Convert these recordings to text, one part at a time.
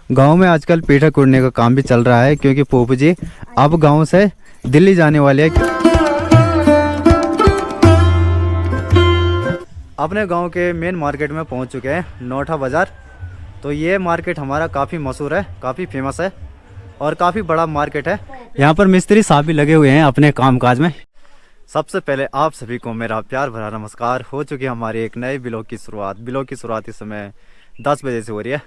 गांव में आजकल पेठा कूटने का काम भी चल रहा है क्योंकि पोपू जी अब गांव से दिल्ली जाने वाले हैं। अपने गांव के मेन मार्केट में पहुंच चुके हैं, नौठा बाज़ार। तो ये मार्केट हमारा काफ़ी मशहूर है, काफ़ी फेमस है और काफ़ी बड़ा मार्केट है। यहाँ पर मिस्त्री साहब भी लगे हुए हैं अपने कामकाज में। सबसे पहले आप सभी को मेरा प्यार भरा नमस्कार। हो चुकी है हमारी एक नए ब्लॉग की शुरुआत। ब्लॉग की शुरुआत इस समय 10 बजे से हो रही है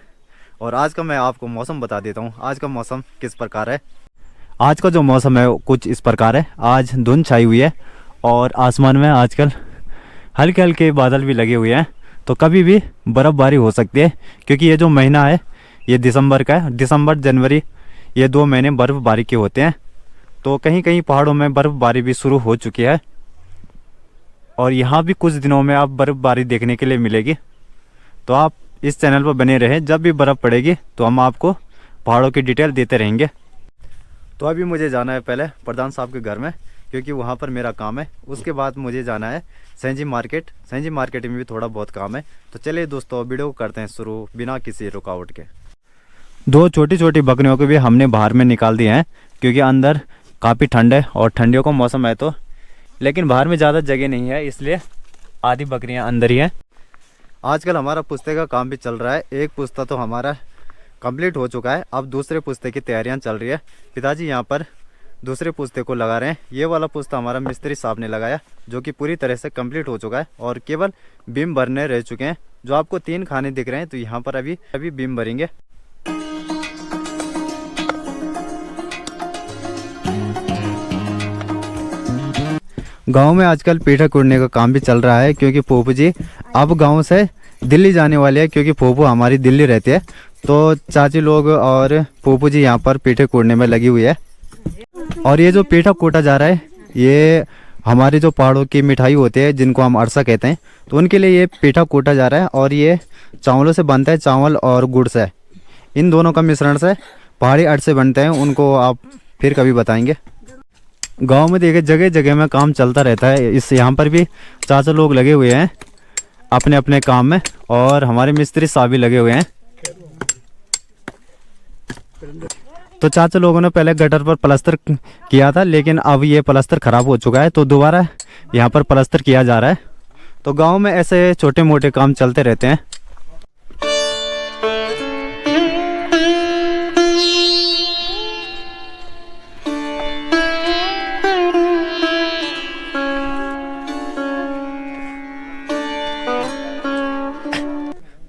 और आज का मैं आपको मौसम बता देता हूँ। आज का मौसम किस प्रकार है। आज का जो मौसम है कुछ इस प्रकार है। आज धुंध छाई हुई है और आसमान में आजकल हल्के हल्के बादल भी लगे हुए हैं। तो कभी भी बर्फ़बारी हो सकती है क्योंकि ये जो महीना है ये दिसंबर का है। दिसंबर जनवरी ये 2 महीने बर्फ़बारी के होते हैं। तो कहीं कहीं पहाड़ों में बर्फ़बारी भी शुरू हो चुकी है और यहाँ भी कुछ दिनों में आप बर्फ़बारी देखने के लिए मिलेगी। तो आप इस चैनल पर बने रहें, जब भी बर्फ़ पड़ेगी तो हम आपको पहाड़ों की डिटेल देते रहेंगे। तो अभी मुझे जाना है पहले प्रधान साहब के घर में क्योंकि वहाँ पर मेरा काम है। उसके बाद मुझे जाना है सेंजी मार्केट। सेंजी मार्केट में भी थोड़ा बहुत काम है। तो चलिए दोस्तों वीडियो को करते हैं शुरू बिना किसी रुकावट के। 2 छोटी छोटी बकरियों को भी हमने बाहर में निकाल दिए हैं क्योंकि अंदर काफ़ी ठंड है और ठंडियों का मौसम है। तो लेकिन बाहर में ज़्यादा जगह नहीं है इसलिए आधी बकरियां अंदर ही हैं। आजकल हमारा पुश्ते का काम भी चल रहा है। एक पुश्ता तो हमारा कंप्लीट हो चुका है, अब दूसरे पुश्ते की तैयारियां चल रही है। पिताजी यहाँ पर दूसरे पुश्ते को लगा रहे हैं। ये वाला पुश्ता हमारा मिस्त्री साहब ने लगाया जो कि पूरी तरह से कंप्लीट हो चुका है और केवल बीम भरने रह चुके हैं। जो आपको 3 खाने दिख रहे हैं तो यहाँ पर अभी बीम भरेंगे। गांव में आजकल पेठा कूटने का काम भी चल रहा है क्योंकि पोपू जी अब गांव से दिल्ली जाने वाले हैं क्योंकि पोपू हमारी दिल्ली रहती है। तो चाची लोग और पोपू जी यहाँ पर पेठे कूटने में लगी हुई है। और ये जो पेठा कूटा जा रहा है ये हमारे जो पहाड़ों की मिठाई होते हैं जिनको हम अरसा कहते हैं, तो उनके लिए ये पेठा कूटा जा रहा है। और ये चावलों से बनता है, चावल और गुड़ से, इन दोनों का मिश्रण से पहाड़ी अरसे बनते हैं। उनको आप फिर कभी बताएंगे। गांव में देखिए जगह जगह में काम चलता रहता है। इस यहाँ पर भी चाचा लोग लगे हुए हैं अपने अपने काम में और हमारे मिस्त्री साहब भी लगे हुए हैं। तो चाचा लोगों ने पहले गटर पर प्लास्टर किया था लेकिन अब ये प्लास्टर खराब हो चुका है तो दोबारा यहाँ पर प्लास्टर किया जा रहा है। तो गांव में ऐसे छोटे मोटे काम चलते रहते हैं।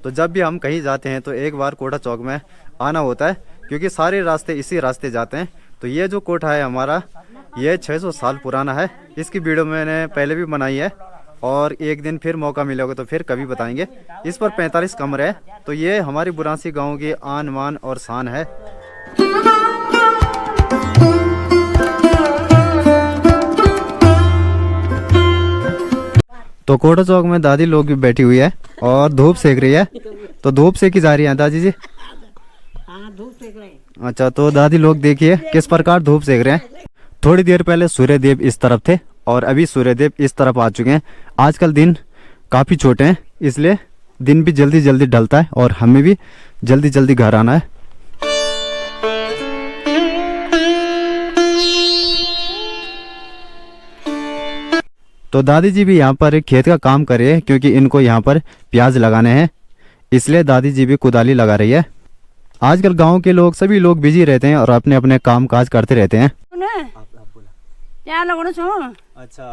तो जब भी हम कहीं जाते हैं तो एक बार कोठा चौक में आना होता है क्योंकि सारे रास्ते इसी रास्ते जाते हैं। तो ये जो कोठा है हमारा ये 600 साल पुराना है। इसकी वीडियो मैंने पहले भी बनाई है और एक दिन फिर मौका मिलेगा तो फिर कभी बताएंगे। इस पर 45 कमरे हैं। तो ये हमारी बुरांसी गांव की आन मान और शान है। तो कोठा चौक में दादी लोग भी बैठी हुई है और धूप सेक रही है। तो धूप सेकी जा रही है दादी जी। हाँ, धूप सेक रहे हैं। अच्छा, तो दादी लोग देखिए किस प्रकार धूप सेक रहे हैं। थोड़ी देर पहले सूर्यदेव इस तरफ थे और अभी सूर्यदेव इस तरफ आ चुके हैं। आजकल दिन काफ़ी छोटे हैं इसलिए दिन भी जल्दी जल्दी ढलता है और हमें भी जल्दी जल्दी घर आना है। तो दादी जी भी यहाँ पर खेत का काम कर रही है क्योंकि इनको यहाँ पर प्याज लगाने हैं, इसलिए दादी जी भी कुदाली लगा रही है। आजकल गांव के लोग सभी लोग बिजी रहते हैं और अपने अपने काम काज करते रहते हैं। ત્યાં લોકો છું अच्छा,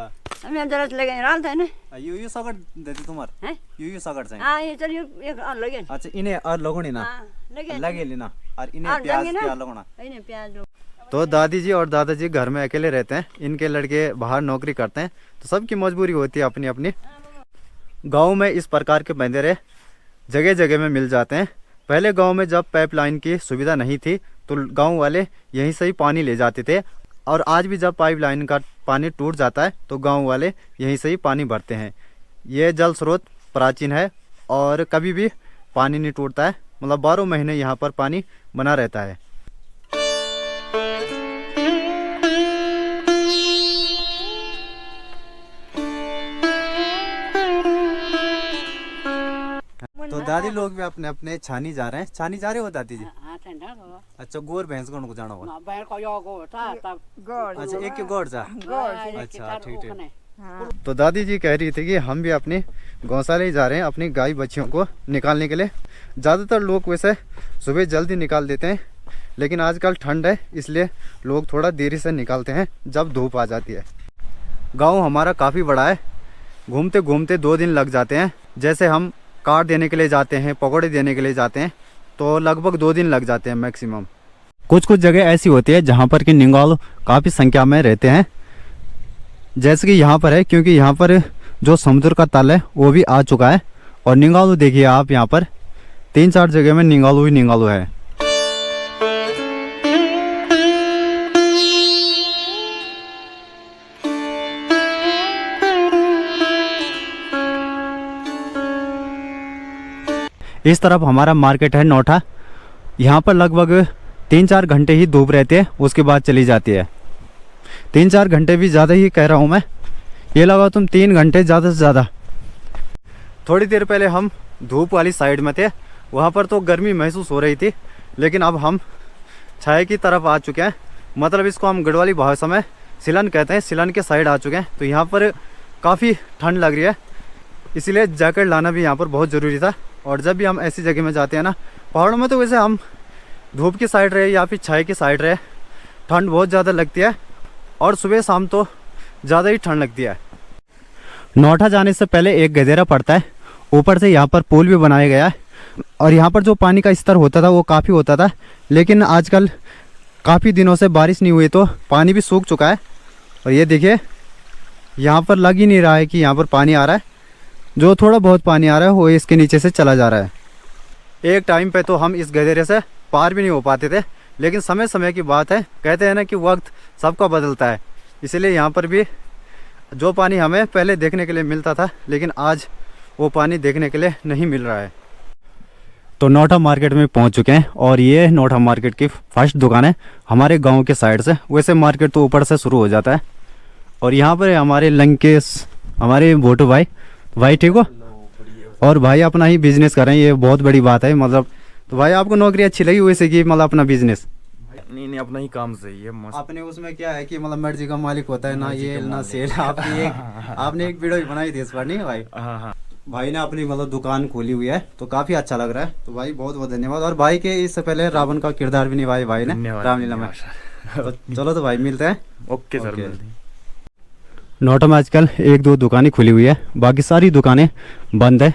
અમે જરા લગે રાલ થાય ને यू सगड़ देते तुम्हार हैं यू सगड़ चाहिए। હા એ ચલ એક આ લગે अच्छा, इन्हें और लगोनी ना હા લગે लगे लेना और इन्हें और प्याज जंगी ना? क्या लगोना। એને પ્યાજ લો तो दादी जी और दादाजी घर में अकेले रहते हैं। इनके लड़के बाहर नौकरी करते हैं तो सबकी मजबूरी होती है अपनी अपनी। गांव में इस प्रकार के बंदरे जगह जगह में मिल जाते हैं। पहले गांव में जब पाइपलाइन की सुविधा नहीं थी तो गांव वाले यहीं से ही पानी ले जाते थे और आज भी जब पाइपलाइन का पानी टूट जाता है तो गांव वाले यहीं से ही पानी भरते हैं। ये जल स्रोत प्राचीन है और कभी भी पानी नहीं टूटता है, मतलब 12 महीने यहाँ पर पानी बना रहता है। तो दादी लोग भी अपने अपने छानी जा रहे हैं। छानी जा रहे हो दादी जी? हाँ ठंडा हो अच्छा गोर भैंस को जाना होगा। ना बैल को यो को था तब गोड़ अच्छा एक के गोर जा। अच्छा अच्छा, ठीक, ठीक। ठीक हाँ तो दादी जी कह रही थी कि हम भी अपनी गौशाला ही जा रहे हैं अपनी गाय बच्चियों को निकालने के लिए। ज़्यादातर लोग वैसे सुबह जल्दी निकाल देते हैं, लेकिन आजकल ठंड है इसलिए लोग थोड़ा देरी से निकालते हैं जब धूप आ जाती है। गांव हमारा काफ़ी बड़ा है, घूमते घूमते 2 दिन लग जाते हैं। जैसे हम कार देने के लिए जाते हैं, पकौड़े देने के लिए जाते हैं, तो लगभग 2 दिन लग जाते हैं मैक्सिमम। कुछ कुछ जगह ऐसी होती है जहाँ पर कि निंगालू काफ़ी संख्या में रहते हैं, जैसे कि यहाँ पर है, क्योंकि यहाँ पर जो समुद्र का तल है वो भी आ चुका है। और निंगालू देखिए आप, यहाँ पर 3-4 जगह में निंगालू ही निंगालू है। इस तरफ हमारा मार्केट है नौठा। यहाँ पर लगभग 3-4 घंटे ही धूप रहती है, उसके बाद चली जाती है। 3-4 घंटे भी ज़्यादा ही कह रहा हूँ मैं, ये लगाओ तुम 3 घंटे ज़्यादा से ज़्यादा। थोड़ी देर पहले हम धूप वाली साइड में थे, वहाँ पर तो गर्मी महसूस हो रही थी, लेकिन अब हम छाया की तरफ आ चुके हैं। मतलब इसको हम गढ़वाली भाषा में सिलन कहते हैं, सिलन के साइड आ चुके हैं। तो यहाँ पर काफ़ी ठंड लग रही है, इसीलिए जैकेट लाना भी यहाँ पर बहुत ज़रूरी था। और जब भी हम ऐसी जगह में जाते हैं ना, पहाड़ों में तो वैसे हम धूप की साइड रहे या फिर छाया की साइड रहे, ठंड बहुत ज़्यादा लगती है और सुबह शाम तो ज़्यादा ही ठंड लगती है। नौठा जाने से पहले एक गधेरा पड़ता है, ऊपर से यहाँ पर पुल भी बनाया गया है। और यहाँ पर जो पानी का स्तर होता था वो काफ़ी होता था, लेकिन आजकल काफ़ी दिनों से बारिश नहीं हुई तो पानी भी सूख चुका है। और ये देखिए यहाँ पर लग ही नहीं रहा है कि यहाँ पर पानी आ रहा है। जो थोड़ा बहुत पानी आ रहा है वो इसके नीचे से चला जा रहा है। एक टाइम पे तो हम इस गधेरे से पार भी नहीं हो पाते थे, लेकिन समय समय की बात है, कहते हैं ना कि वक्त सबका बदलता है, इसलिए यहाँ पर भी जो पानी हमें पहले देखने के लिए मिलता था, लेकिन आज वो पानी देखने के लिए नहीं मिल रहा है। तो नौठा मार्केट में पहुँच चुके हैं और ये नौठा मार्केट की फर्स्ट दुकान है हमारे गाँव के साइड से। वैसे मार्केट तो ऊपर से शुरू हो जाता है। और यहाँ पर हमारे लंकेश, हमारे भोटू भाई ठीक हो? और भाई अपना ही बिजनेस कर रहे हैं, ये बहुत बड़ी बात है। मतलब तो भाई आपको नौकरी अच्छी लगी वैसे कि मतलब अपना बिजनेस? नहीं अपना ही काम सही है मस्त। आपने उसमें क्या है कि मतलब मर्जी का मालिक होता है ना, ये ना सेल। आपने एक वीडियो बनाई थी इस पर, नहीं भाई? हाँ भाई ने अपनी मतलब दुकान खोली हुई है, तो काफी अच्छा लग रहा है। तो भाई बहुत बहुत धन्यवाद। और भाई के इससे पहले रावण का किरदार भी निभाया भाई ने रामलीला में। तो चलो तो भाई मिलते हैं। ओके सर, मिलते हैं। नौठा में आजकल 1-2 दुकानें खुली हुई है, बाकी सारी दुकानें बंद है,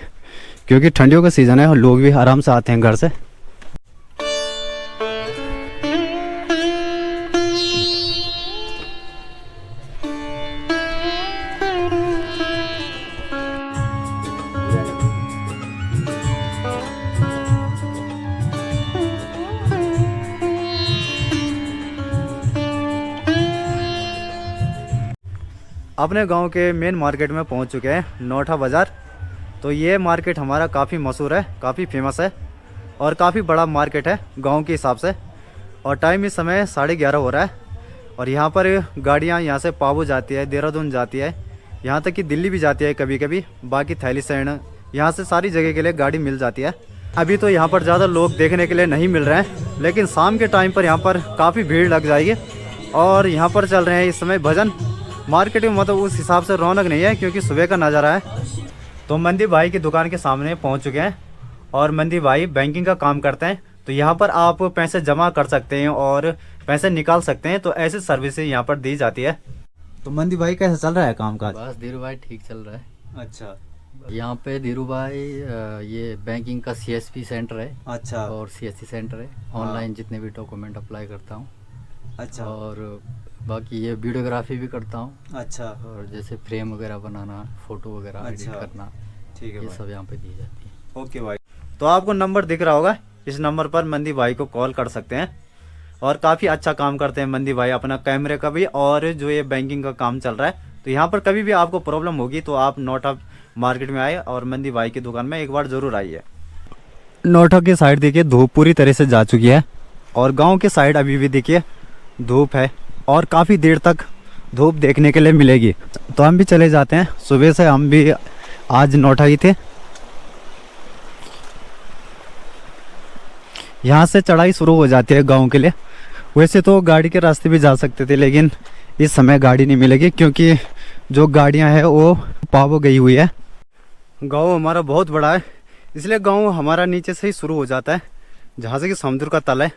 क्योंकि ठंडियों का सीज़न है और लोग भी आराम से आते हैं घर से। अपने गांव के मेन मार्केट में पहुंच चुके हैं, नौठा बाज़ार। तो ये मार्केट हमारा काफ़ी मशहूर है, काफ़ी फेमस है और काफ़ी बड़ा मार्केट है गांव के हिसाब से। और टाइम इस समय 11:30 हो रहा है। और यहाँ पर गाड़ियाँ यहाँ से पाबू जाती है, देहरादून जाती है, यहाँ तक कि दिल्ली भी जाती है कभी कभी। बाकी थैलीसैंण, यहाँ से सारी जगह के लिए गाड़ी मिल जाती है। अभी तो यहाँ पर ज़्यादा लोग देखने के लिए नहीं मिल रहे हैं, लेकिन शाम के टाइम पर यहाँ पर काफ़ी भीड़ लग जाएगी। और यहाँ पर चल रहे हैं इस समय भजन। मार्केट में मतलब उस हिसाब से रौनक नहीं है, क्योंकि सुबह का नज़ारा है। तो मंदी भाई की दुकान के सामने पहुंच चुके हैं। और मंदी भाई बैंकिंग का काम करते हैं, तो यहाँ पर आप पैसे जमा कर सकते हैं और पैसे निकाल सकते हैं। तो ऐसी सर्विसेज यहाँ पर दी जाती है। तो मंदी भाई कैसे चल रहा है काम काज? बस धीरू भाई ठीक चल रहा है। अच्छा यहाँ पे धीरू भाई ये बैंकिंग का CSP सेंटर है। अच्छा। और CSC सेंटर है। ऑनलाइन जितने भी डॉक्यूमेंट अप्लाई करता हूँ। अच्छा। और बाकी ये वीडियोग्राफी भी करता हूँ। अच्छा। और जैसे फ्रेम वगैरह बनाना, फोटो वगैरह एडिट करना, ठीक है ये भाई। सब यहाँ पे दी जाती है। ओके भाई। तो आपको नंबर दिख रहा होगा, इस नंबर पर मंदी भाई को कॉल कर सकते हैं। और काफ़ी अच्छा काम करते हैं मंदी भाई, अपना कैमरे का भी और जो ये बैंकिंग का काम चल रहा है। तो यहाँ पर कभी भी आपको प्रॉब्लम होगी तो आप नौठा मार्केट में आए और मंदी भाई की दुकान में एक बार ज़रूर आइए। नौठा की साइड देखिए धूप पूरी तरह से जा चुकी है, और गाँव के साइड अभी भी देखिए धूप है और काफ़ी देर तक धूप देखने के लिए मिलेगी। तो हम भी चले जाते हैं। सुबह से हम भी आज नौठा ही थे। यहाँ से चढ़ाई शुरू हो जाती है गांव के लिए। वैसे तो गाड़ी के रास्ते भी जा सकते थे, लेकिन इस समय गाड़ी नहीं मिलेगी क्योंकि जो गाड़ियाँ हैं वो पावो गई हुई है। गांव हमारा बहुत बड़ा है, इसलिए गांव हमारा नीचे से ही शुरू हो जाता है, जहाँ से कि समुद्र का तल है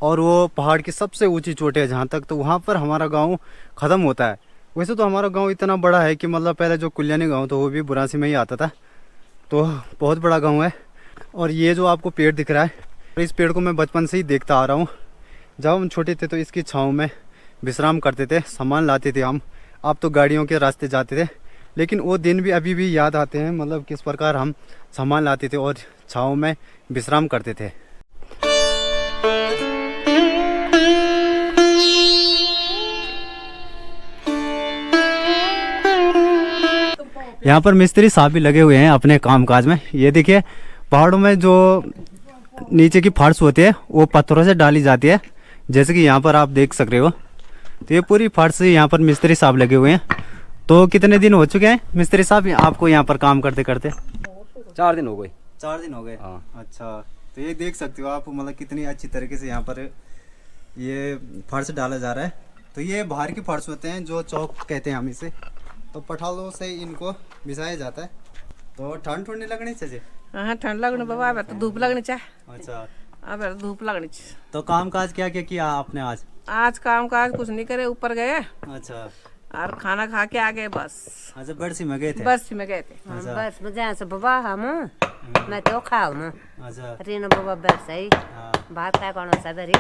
और वो पहाड़ की सबसे ऊंची चोटी है जहाँ तक, तो वहाँ पर हमारा गांव ख़त्म होता है। वैसे तो हमारा गांव इतना बड़ा है कि मतलब पहले जो कुल्यानी गांव था वो भी बुरासी में ही आता था, तो बहुत बड़ा गांव है। और ये जो आपको पेड़ दिख रहा है, इस पेड़ को मैं बचपन से ही देखता आ रहा हूँ। जब हम छोटे थे तो इसकी छाँव में विश्राम करते थे, सामान लाते थे हम। अब तो गाड़ियों के रास्ते जाते थे, लेकिन वो दिन भी अभी भी याद आते हैं, मतलब किस प्रकार हम सामान लाते थे और छाँव में विश्राम करते थे। यहाँ पर मिस्त्री साहब भी लगे हुए हैं अपने कामकाज में। ये देखिए पहाड़ों में जो नीचे की फर्श होती है वो पत्थरों से डाली जाती है, जैसे कि यहाँ पर आप देख सक रहे हो। तो ये पूरी फर्श यहाँ पर मिस्त्री साहब लगे हुए हैं। तो कितने दिन हो चुके हैं मिस्त्री साहब आपको यहाँ पर काम करते करते? 4 दिन हो गए। 4 दिन हो गए। हाँ। अच्छा, तो ये देख सकते हो आप, मतलब कितनी अच्छी तरीके से यहाँ पर ये फर्श डाला जा रहा है। तो ये बाहर की फर्श होते हैं जो चौक कहते हैं हम इसे, तो पठालों से इनको बिछाया जाता है। तो ठंड नहीं लगनी चाहिए। हाँ ठंड लगनी बाबा, अब तो धूप लगनी चाहिए। अच्छा, अब धूप लगनी चाहिए। तो काम काज क्या क्या किया आपने आज? आज काम काज कुछ नहीं करे, ऊपर गए अच्छा और खाना खा के आ गए बस। अच्छा, बरसी में गए थे? बस में गए थे। अच्छा। बस में जहाँ से बाबा हम मैं तो खाऊ में अच्छा। रीनो बाबा बस सही हाँ। भात काय कोण सदरी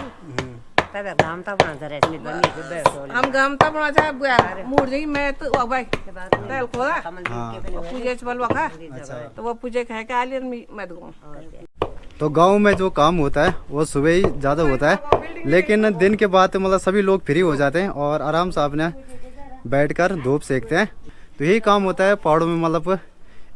तब घाम तब ना जरा इसमें बनी के बैठ हम गम तब बना जाए बुआ मूड जाई मैं तो वाह भाई तेल खोला पूजे चल वखा, तो वो पूजे कह के आली मैं दूँ। तो गांव में जो काम होता है वो सुबह ही ज़्यादा होता है, लेकिन दिन के बाद मतलब सभी लोग फ्री हो जाते हैं और आराम से अपने बैठकर धूप सेकते हैं। तो यही काम होता है पहाड़ों में, मतलब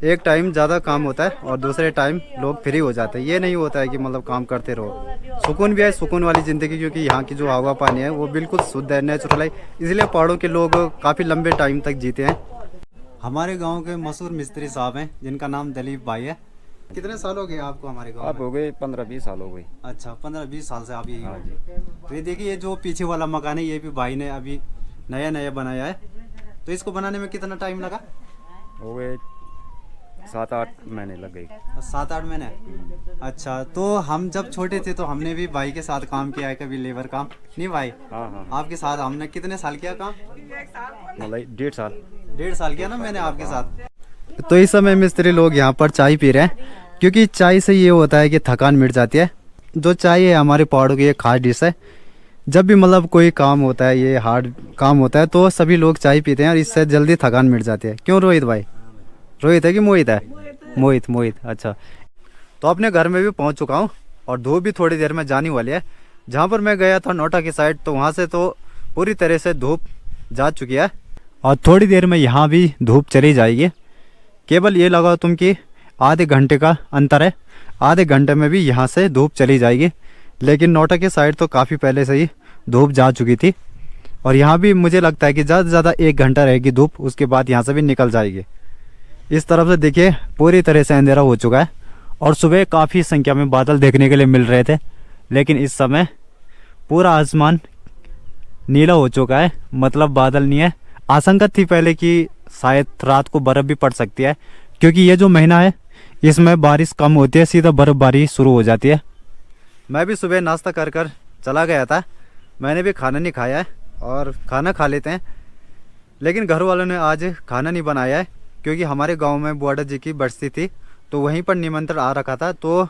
एक टाइम ज़्यादा काम होता है और दूसरे टाइम लोग फ्री हो जाते हैं। ये नहीं होता है कि मतलब काम करते रहो। सुकून भी है, सुकून वाली ज़िंदगी, क्योंकि यहाँ की जो हवा पानी है वो बिल्कुल शुद्ध है, नेचुरल है, इसलिए पहाड़ों के लोग काफ़ी लंबे टाइम तक जीते हैं। हमारे गाँव के मशहूर मिस्त्री साहब हैं जिनका नाम दलीप भाई है। कितने साल हो गए आपको हमारे गाँव अब में? हो गए 15-20 साल हो गए। अच्छा, 15-20 साल से आप यही हो। तो ये देखिए ये जो पीछे वाला मकान है ये भी भाई ने अभी नया नया बनाया है। तो इसको बनाने में कितना टाइम लगा? हो गए 7-8 महीने लग गए। 7-8 महीने। अच्छा, तो हम जब छोटे थे तो हमने भी भाई के साथ काम किया है, कभी लेबर काम नहीं भाई? हाँ हाँ, आपके साथ हमने कितने साल किया काम? मतलब 1.5 साल। 1.5 साल किया ना मैंने आपके साथ। तो इस समय मिस्त्री लोग यहाँ पर चाय पी रहे हैं, क्योंकि चाय से ये होता है कि थकान मिट जाती है। जो चाय है हमारे पहाड़ों की एक खास डिश है। जब भी मतलब कोई काम होता है, ये हार्ड काम होता है, तो सभी लोग चाय पीते हैं और इससे जल्दी थकान मिट जाती है। क्यों रोहित भाई? रोहित है कि मोहित है? मोहित। अच्छा, तो अपने घर में भी पहुंच चुका हूं और धूप भी थोड़ी देर में जाने वाली है। जहां पर मैं गया था नोटा की साइड, तो वहां से तो पूरी तरह से धूप जा चुकी है और थोड़ी देर में यहाँ भी धूप चली जाएगी। केवल ये लगाओ तुम कि आधे घंटे का अंतर है, आधे घंटे में भी यहाँ से धूप चली जाएगी। लेकिन नोटा की साइड तो काफ़ी पहले से ही धूप जा चुकी थी और यहाँ भी मुझे लगता है कि ज़्यादा से ज़्यादा 1 घंटा रहेगी धूप, उसके बाद यहाँ से भी निकल जाएगी। इस तरफ से देखिए पूरी तरह से अंधेरा हो चुका है और सुबह काफ़ी संख्या में बादल देखने के लिए मिल रहे थे, लेकिन इस समय पूरा आसमान नीला हो चुका है, मतलब बादल नहीं है। आशंका थी पहले कि शायद रात को बर्फ़ भी पड़ सकती है, क्योंकि ये जो महीना है इसमें बारिश कम होती है, सीधा बर्फ़बारी शुरू हो जाती है। मैं भी सुबह नाश्ता कर चला गया था, मैंने भी खाना नहीं खाया है और खाना खा लेते हैं, लेकिन घर वालों ने आज खाना नहीं बनाया है, क्योंकि हमारे गांव में बुआडा जी की बरसी थी, तो वहीं पर निमंत्रण आ रखा था। तो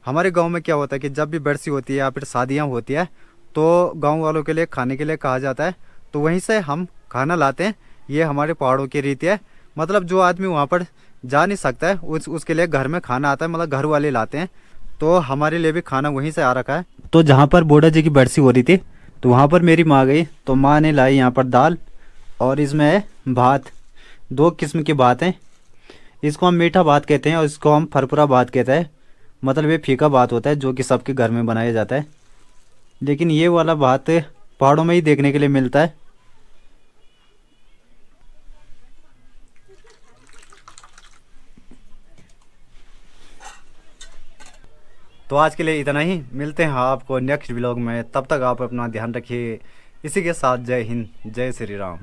हमारे गांव में क्या होता है कि जब भी बरसी होती है या फिर शादियां होती है तो गांव वालों के लिए खाने के लिए कहा जाता है, तो वहीं से हम खाना लाते हैं। ये हमारे पहाड़ों की रीति है, मतलब जो आदमी वहाँ पर जा नहीं सकता है उसके लिए घर में खाना आता है, मतलब घर वाले लाते हैं। तो हमारे लिए भी खाना वहीं से आ रखा है। तो जहाँ पर बुआडा जी की बरसी हो रही थी तो वहाँ पर मेरी माँ गई, तो माँ ने लाई यहाँ पर दाल और इसमें है भात। 2 किस्म की भात हैं, इसको हम मीठा भात कहते हैं और इसको हम फरफरा भात कहते हैं। मतलब ये फीका भात होता है जो कि सबके घर में बनाया जाता है, लेकिन ये वाला भात पहाड़ों में ही देखने के लिए मिलता है। तो आज के लिए इतना ही, मिलते हैं आपको नेक्स्ट व्लॉग में। तब तक आप अपना ध्यान रखिए। इसी के साथ जय हिंद, जय श्री राम।